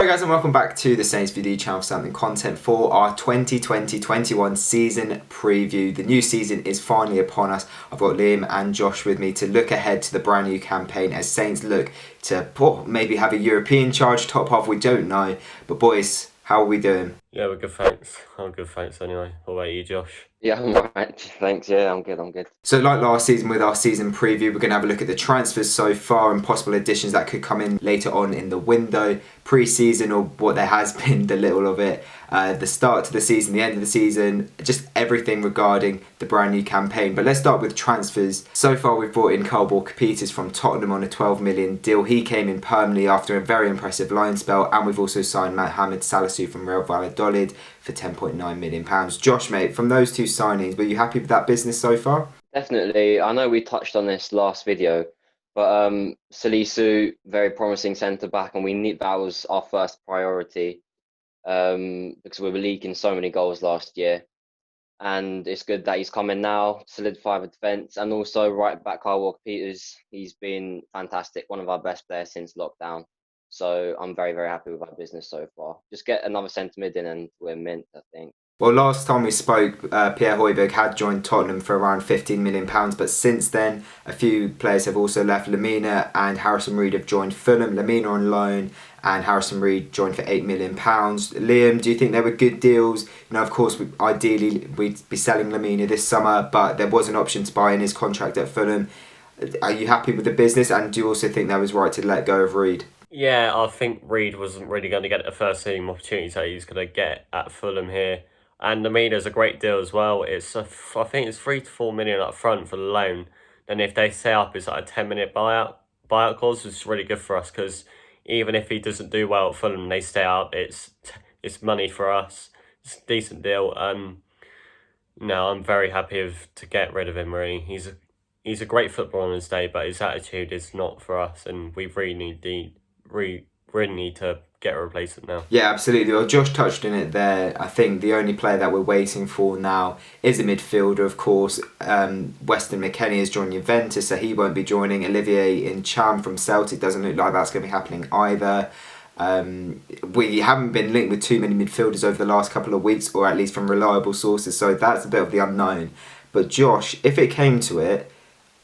Hi guys and welcome back to the Saints VD channel for something content for our 2020-21 season preview. The new season is finally upon us. I've got Liam and Josh with me to look ahead to the brand new campaign as Saints look to maybe have a European charge top half, we don't know. But boys, how are we doing? Yeah, we're good, thanks. I'm good, thanks anyway. What about you, Josh? Yeah, I'm alright. Thanks. Yeah, I'm good. So like last season with our season preview, we're going to have a look at the transfers so far and possible additions that could come in later on in the window, pre-season or what there has been, the little of it, the start to the season, the end of the season, just everything regarding the brand new campaign. But let's start with transfers. So far we've brought in Carabao Cup from Tottenham on a 12 million deal. He came in permanently after a very impressive loan spell, and we've also signed Mohamed Salisu from Ralph Hasenhuttl for £10.9 million. Josh, mate, from those two signings, were you happy with that business so far? Definitely. I know we touched on this last video, but Salisu, very promising centre back, and that was our first priority because we were leaking so many goals last year. And it's good that he's coming now, solidify the defence, and also right back Kyle Walker-Peters. He's been fantastic, one of our best players since lockdown. So I'm very, very happy with our business so far. Just get another centre mid in and we're mint, I think. Well, last time we spoke, Pierre Højbjerg had joined Tottenham for around £15 million, but since then, a few players have also left. Lamina and Harrison Reed have joined Fulham. Lamina on loan and Harrison Reed joined for £8 million. Liam, do you think they were good deals? You know, of course, ideally we'd be selling Lamina this summer, but there was an option to buy in his contract at Fulham. Are you happy with the business, and do you also think that was right to let go of Reed? Yeah, I think Reed wasn't really going to get the first team opportunities that he's going to get at Fulham here. And Lamina's a great deal as well. I think it's 3 to 4 million up front for the loan. And if they say up, it's like a 10-minute buyout clause, which is really good for us because even if he doesn't do well at Fulham, they stay up. It's money for us. It's a decent deal. No, I'm very happy to get rid of him. Really, he's a great footballer on his day, but his attitude is not for us, and we really need to get a replacement now. Yeah, absolutely. Well, Josh touched on it there. I think the only player that we're waiting for now is a midfielder, of course. Weston McKennie has joined Juventus, so he won't be joining. Olivier Ntcham from Celtic doesn't look like that's going to be happening either. We haven't been linked with too many midfielders over the last couple of weeks, or at least from reliable sources, so that's a bit of the unknown. But Josh, if it came to it,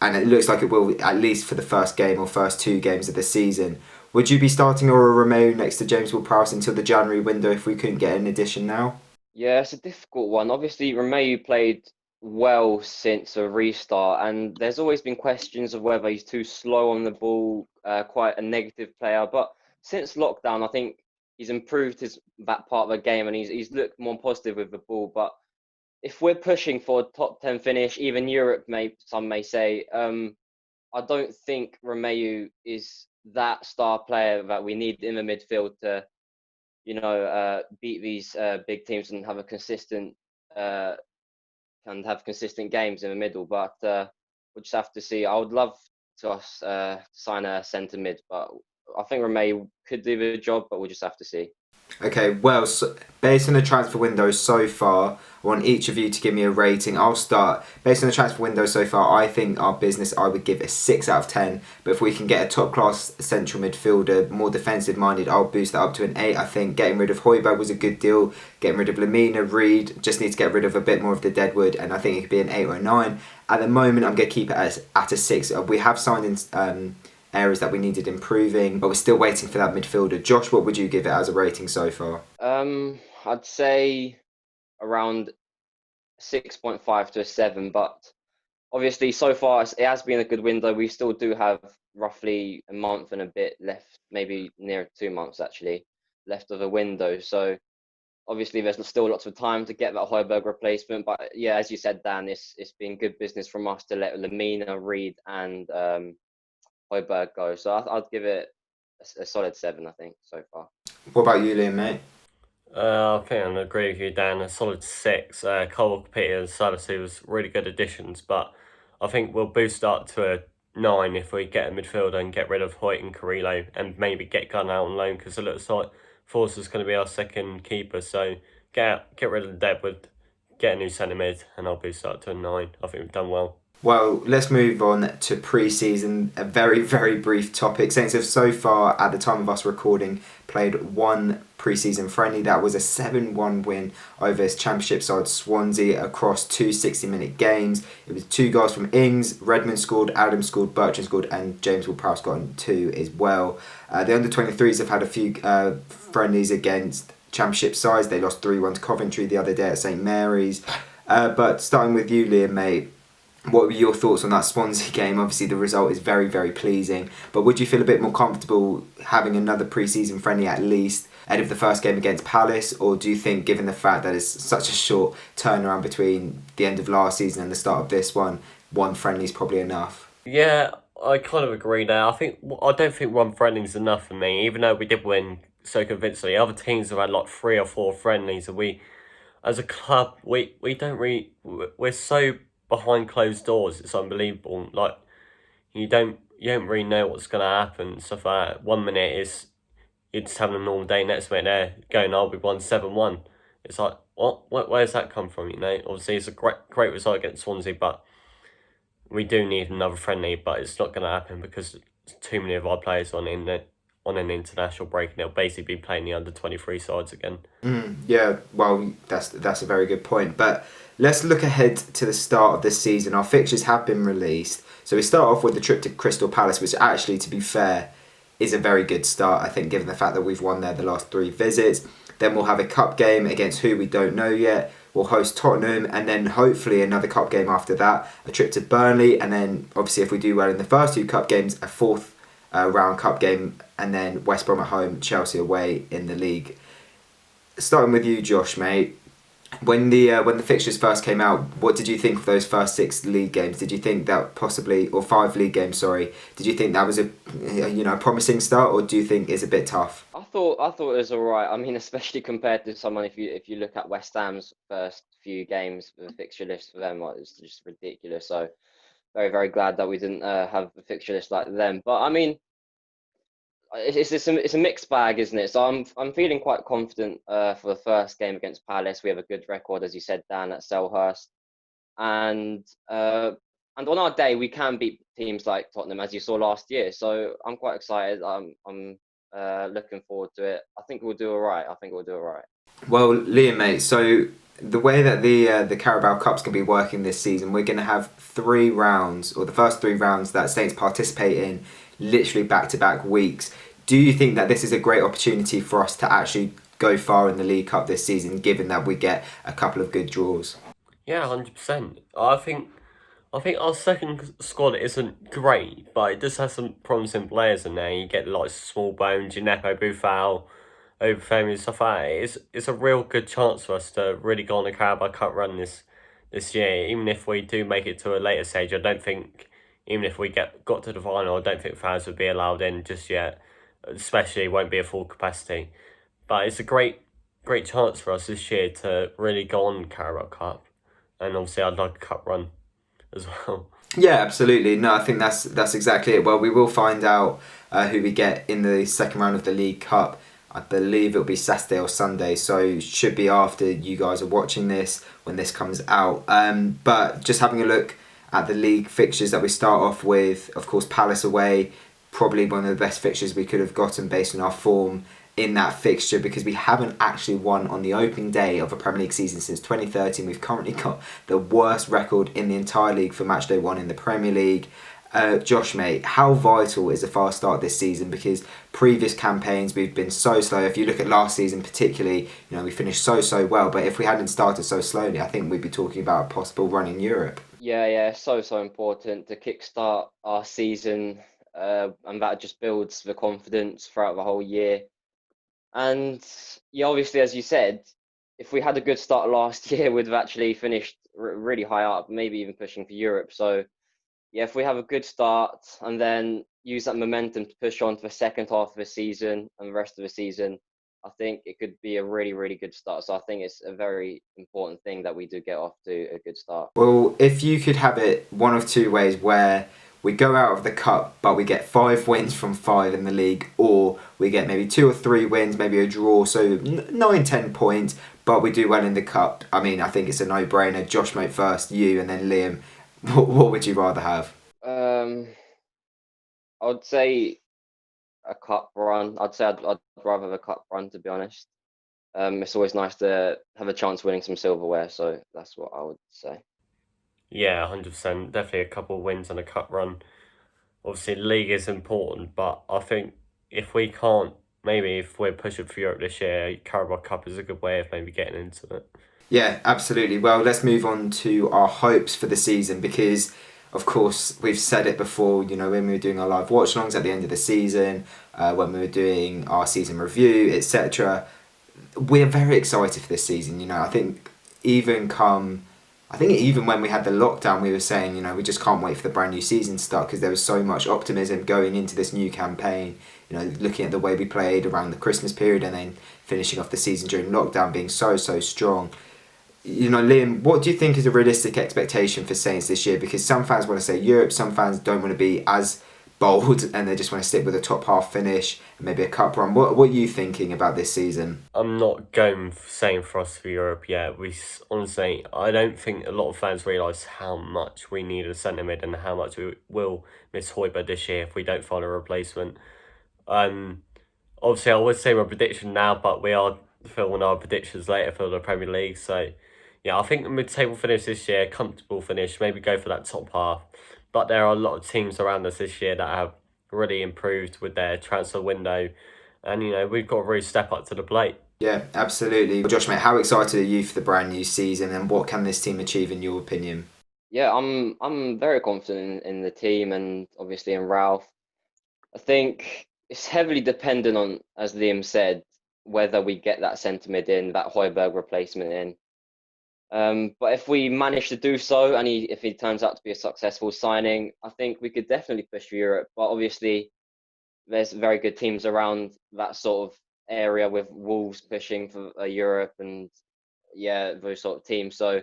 and it looks like it will at least for the first game or first two games of the season, would you be starting Aura Romeo next to James Ward-Prowse until the January window if we couldn't get an addition now? Yeah, it's a difficult one. Obviously, Romeo played well since a restart, and there's always been questions of whether he's too slow on the ball, quite a negative player. But since lockdown, I think he's improved that part of the game, and he's looked more positive with the ball. But if we're pushing for a top 10 finish, even Europe, some may say, I don't think Romeo is that star player that we need in the midfield to, beat these big teams and have consistent games in the middle. But we'll just have to see. I would love to sign a centre mid, but I think Romeo could do the job, but we'll just have to see. Okay, well, so based on the transfer window so far, I want each of you to give me a rating. I'll start. Based on the transfer window so far, I think our business I would give a 6 out of 10. But if we can get a top-class central midfielder, more defensive-minded, I'll boost that up to an 8. I think getting rid of Højbjerg was a good deal. Getting rid of Lamina, Reed, just need to get rid of a bit more of the deadwood, and I think it could be an 8 or a 9. At the moment, I'm going to keep it at a 6. We have signed in areas that we needed improving, but we're still waiting for that midfielder. Josh, what would you give it as a rating so far? I'd say around 6.5 to a 7, but obviously so far it has been a good window. We still do have roughly a month and a bit left, maybe near 2 months actually, left of the window. So obviously there's still lots of time to get that Højbjerg replacement. But yeah, as you said, Dan, it's been good business from us to let Lamina, Reed and Højbjerg go. So I'd give it a solid 7, I think, so far. What about you, Liam, mate? I think I'm going to agree with you, Dan. A solid 6. Cole, Peter and Salisu was really good additions, but I think we'll boost up to a 9 if we get a midfielder and get rid of Hoyt and Carrillo and maybe get Gunn out on loan, because it looks like Forster's going to be our second keeper. So get rid of the Deadwood, get a new centre mid, and I'll boost up to a 9. I think we've done well. Well, let's move on to pre-season, a very, very brief topic. Saints have so far, at the time of us recording, played one pre-season friendly. That was a 7-1 win over his championship side Swansea across two 60-minute games. It was 2 goals from Ings, Redmond scored, Adams scored, Bertrand scored, and James Ward-Prowse got on 2 as well. The under-23s have had a few friendlies against championship sides. They lost 3-1 to Coventry the other day at St Mary's. But starting with you, Liam, mate, what were your thoughts on that Swansea game? Obviously, the result is very, very pleasing. But would you feel a bit more comfortable having another pre-season friendly at least ahead of the first game against Palace? Or do you think, given the fact that it's such a short turnaround between the end of last season and the start of this one friendly is probably enough? Yeah, I kind of agree there. I don't think one friendly is enough for me, even though we did win so convincingly. Other teams have had like 3 or 4 friendlies, and we, as a club, we don't really. We're so behind closed doors. It's unbelievable. Like you don't really know what's gonna happen and stuff like that. 1 minute is you're just having a normal day. Next minute they're going, "Oh, we won 7-1." It's like what? Where's that come from? Obviously it's a great result against Swansea, but we do need another friendly. But it's not gonna happen because too many of our players on an international break, and they'll basically be playing the under-23 sides again. Yeah, well, that's a very good point. But let's look ahead to the start of this season. Our fixtures have been released. So we start off with the trip to Crystal Palace, which actually, to be fair, is a very good start, I think, given the fact that we've won there the last 3 visits. Then we'll have a cup game against who we don't know yet. We'll host Tottenham, and then hopefully another cup game after that. A trip to Burnley, and then obviously if we do well in the first 2 cup games, a 4th round cup game, and then West Brom at home, Chelsea away in the league. Starting with you, Josh, mate. When the fixtures first came out, what did you think of those first 6 league games? Did you think that possibly, or 5 league games, sorry, did you think that was a promising start, or do you think it's a bit tough? I thought it was all right. I mean, especially compared to someone, if you look at West Ham's first few games, the fixture list for them, it's just ridiculous. So very, very glad that we didn't have a fixture list like them. But I mean, it's a mixed bag, isn't it? So I'm feeling quite confident for the first game against Palace. We have a good record, as you said, Dan, at Selhurst, and on our day we can beat teams like Tottenham, as you saw last year. So I'm quite excited. I'm looking forward to it. I think we'll do all right. Well, Liam, mate, so the way that the Carabao Cup's going to be working this season, we're going to have 3 rounds, or the first 3 rounds that Saints participate in, literally back-to-back weeks. Do you think that this is a great opportunity for us to actually go far in the League Cup this season, given that we get a couple of good draws? Yeah, 100%. I think our second squad isn't great, but it does have some promising players in there. You get like Small Bones, Gineppo, Buffal, Obafemi and stuff like that. It's a real good chance for us to really go on a Carabao Cup run this year. Even if we do make it to a later stage, I don't think, even if we got to the final, I don't think fans would be allowed in just yet. Especially it won't be a full capacity. But it's a great chance for us this year to really go on Carabao Cup. And obviously I'd like a cup run as well. Yeah, absolutely. No, I think that's exactly it. Well, we will find out who we get in the second round of the League Cup. I believe it'll be Saturday or Sunday, so it should be after you guys are watching this when this comes out. But just having a look at the league fixtures that we start off with, of course, Palace away, probably one of the best fixtures we could have gotten based on our form in that fixture, because we haven't actually won on the opening day of a Premier League season since 2013. We've currently got the worst record in the entire league for match day 1 in the Premier League. Josh, mate, how vital is a fast start this season? Because previous campaigns we've been so slow. If you look at last season particularly, we finished so well, but if we hadn't started so slowly, I think we'd be talking about a possible run in Europe. Yeah, so important to kickstart our season, and that just builds the confidence throughout the whole year. And yeah, obviously, as you said, if we had a good start last year, we'd have actually finished really high up, maybe even pushing for Europe. So yeah, if we have a good start and then use that momentum to push on to the second half of the season and the rest of the season, I think it could be a really, really good start. So I think it's a very important thing that we do get off to a good start. Well, if you could have it one of 2 ways, where we go out of the cup but we get 5 wins from 5 in the league, or we get maybe 2 or 3 wins, maybe a draw, so 9-10 points, but we do well in the cup. I mean, I think it's a no-brainer. Josh, mate, first, you, and then Liam. What would you rather have? Um, I would say a cup run. I'd say I'd rather have a cup run, to be honest. It's always nice to have a chance winning some silverware, so that's what I would say. Yeah, 100%. Definitely a couple of wins and a cup run. Obviously, league is important, but I think if we can't, maybe if we're pushing for Europe this year, Carabao Cup is a good way of maybe getting into it. Yeah, absolutely. Well, let's move on to our hopes for the season because, of course, we've said it before, when we were doing our live watch alongs at the end of the season, when we were doing our season review, etc. We're very excited for this season. Even come, I think even when we had the lockdown, we were saying, we just can't wait for the brand new season to start because there was so much optimism going into this new campaign. Looking at the way we played around the Christmas period and then finishing off the season during lockdown being so strong. Liam, what do you think is a realistic expectation for Saints this year? Because some fans want to say Europe, some fans don't want to be as bold and they just want to stick with a top half finish and maybe a cup run. What are you thinking about this season? I'm not going saying for us for Europe yet. Honestly, I don't think a lot of fans realise how much we need a centre mid and how much we will miss Højbjerg this year if we don't find a replacement. Obviously, I would say my prediction now, but we are filming our predictions later for the Premier League. So, yeah, I think the mid-table finish this year, comfortable finish, maybe go for that top half. But there are a lot of teams around us this year that have really improved with their transfer window. And, we've got to really step up to the plate. Yeah, absolutely. Josh, mate, how excited are you for the brand new season and what can this team achieve in your opinion? Yeah, I'm very confident in the team and obviously in Ralph. I think it's heavily dependent on, as Liam said, whether we get that centre mid in, that Højbjerg replacement in. But if we manage to do so, and if he turns out to be a successful signing, I think we could definitely push for Europe. But obviously, there's very good teams around that sort of area with Wolves pushing for Europe and yeah, those sort of teams. So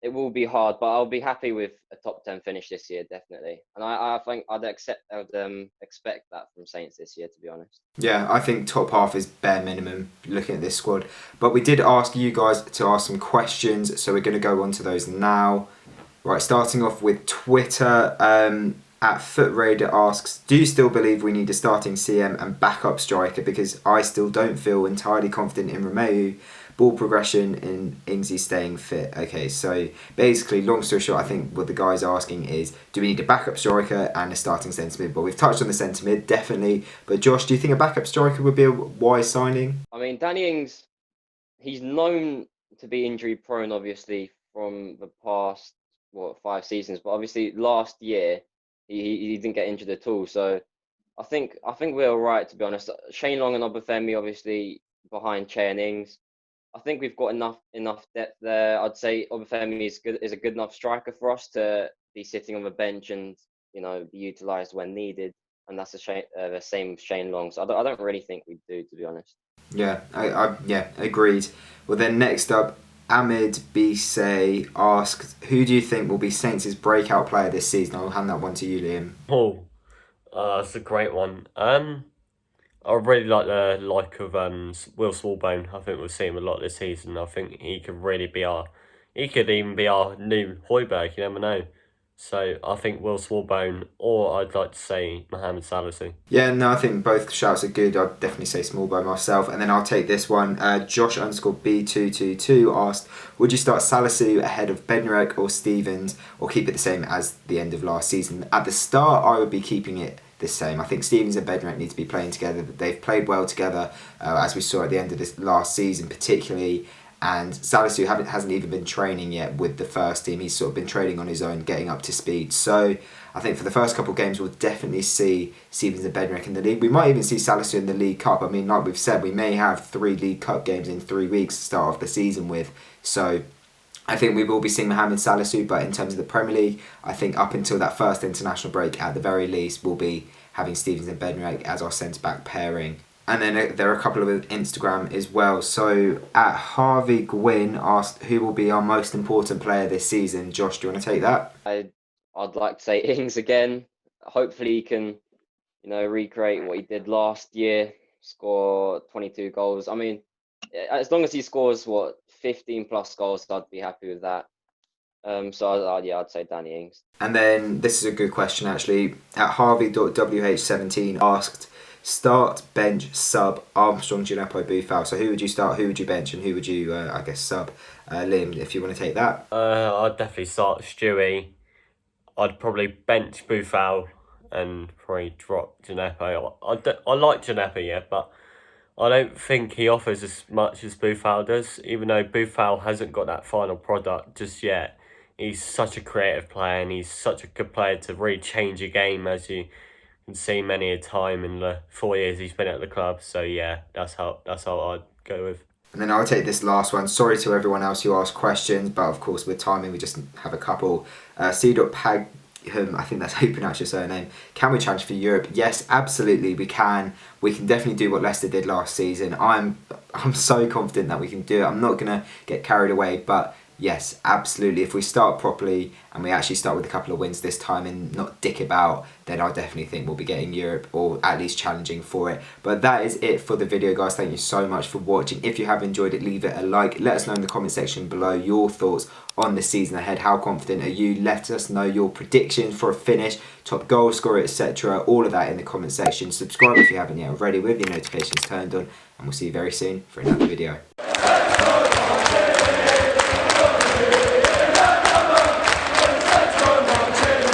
it will be hard, but I'll be happy with a top 10 finish this year, definitely. And I think I'd expect that from Saints this year, to be honest. Yeah, I think top half is bare minimum looking at this squad. But we did ask you guys to ask some questions, so we're going to go on to those now. Right, starting off with Twitter, at Footraider asks, do you still believe we need a starting CM and backup striker? Because I still don't feel entirely confident in Romeu, ball progression and Ingsy staying fit. Okay, so basically, long story short, I think what the guy's asking is, do we need a backup striker and a starting centre mid? But we've touched on the centre mid, definitely. But Josh, do you think a backup striker would be a wise signing? I mean, Danny Ings, he's known to be injury prone, obviously, from the past, 5 seasons. But obviously, last year, he didn't get injured at all. So I think we're all right, to be honest. Shane Long and Obafemi, obviously, behind Che and Ings. I think we've got enough depth there. I'd say Obafemi is a good enough striker for us to be sitting on the bench and be utilised when needed. And that's the same with Shane Long. So I don't really think we do, to be honest. Yeah, yeah, agreed. Well, then next up, Ahmed Bisay asks, who do you think will be Saints' breakout player this season? I'll hand that one to you, Liam. Oh, that's a great one. I really like the of Will Smallbone. I think we'll see him a lot this season. I think he could even be our new Højbjerg. You never know. So I think Will Smallbone, or I'd like to say Mohamed Salisu. Yeah, no, I think both shouts are good. I'd definitely say small by myself. And then I'll take this one. Josh _B222 asked, would you start Salisu ahead of Bednarek or Stevens or keep it the same as the end of last season? At the start, I would be keeping it the same. I think Stevens and Bednarek need to be playing together. They've played well together, as we saw at the end of this last season, particularly. And Salisu hasn't even been training yet with the first team. He's sort of been training on his own, getting up to speed. So I think for the first couple of games, we'll definitely see Stevens and Bednarek in the league. We might even see Salisu in the League Cup. I mean, like we've said, we may have 3 League Cup games in 3 weeks to start off the season with. So I think we will be seeing Mohamed Salisu, but in terms of the Premier League, I think up until that first international break, at the very least, we'll be having Stevens and Bednarek as our centre-back pairing. And then there are a couple of Instagram as well. So at Harvey Gwynn asked, who will be our most important player this season? Josh, do you want to take that? I'd like to say Ings again. Hopefully he can, recreate what he did last year, score 22 goals. I mean, as long as he scores 15 plus goals, I'd be happy with that. So I'd say Danny Ings. And then this is a good question actually. At Harvey.wh17 asked, start, bench, sub, Armstrong, Gineppo, Buffal. So who would you start, who would you bench, and who would you, I guess, sub? Liam, if you want to take that. I'd definitely start Stewie. I'd probably bench Buffal and probably drop Gineppo. I like Gineppo, yeah, but I don't think he offers as much as Buffal does, even though Buffal hasn't got that final product just yet. He's such a creative player and he's such a good player to really change a game, as you can see many a time in the 4 years he's been at the club. So yeah, that's how I'd go with. And then I'll take this last one. Sorry to everyone else who asked questions, but of course with timing we just have a couple. C.Pagham, I think that's how you pronounce your surname. Can we challenge for Europe? Yes, absolutely we can. We can definitely do what Leicester did last season. I'm so confident that we can do it. I'm not going to get carried away, but yes, absolutely. If we start properly and we actually start with a couple of wins this time and not dick about, then I definitely think we'll be getting Europe, or at least challenging for it. But that is it for the video, guys. Thank you so much for watching. If you have enjoyed it, leave it a like. Let us know in the comment section below your thoughts on the season ahead. How confident are you? Let us know your predictions for a finish, top goal scorer, etc. All of that in the comment section. Subscribe if you haven't yet already with your notifications turned on, and we'll see you very soon for another video.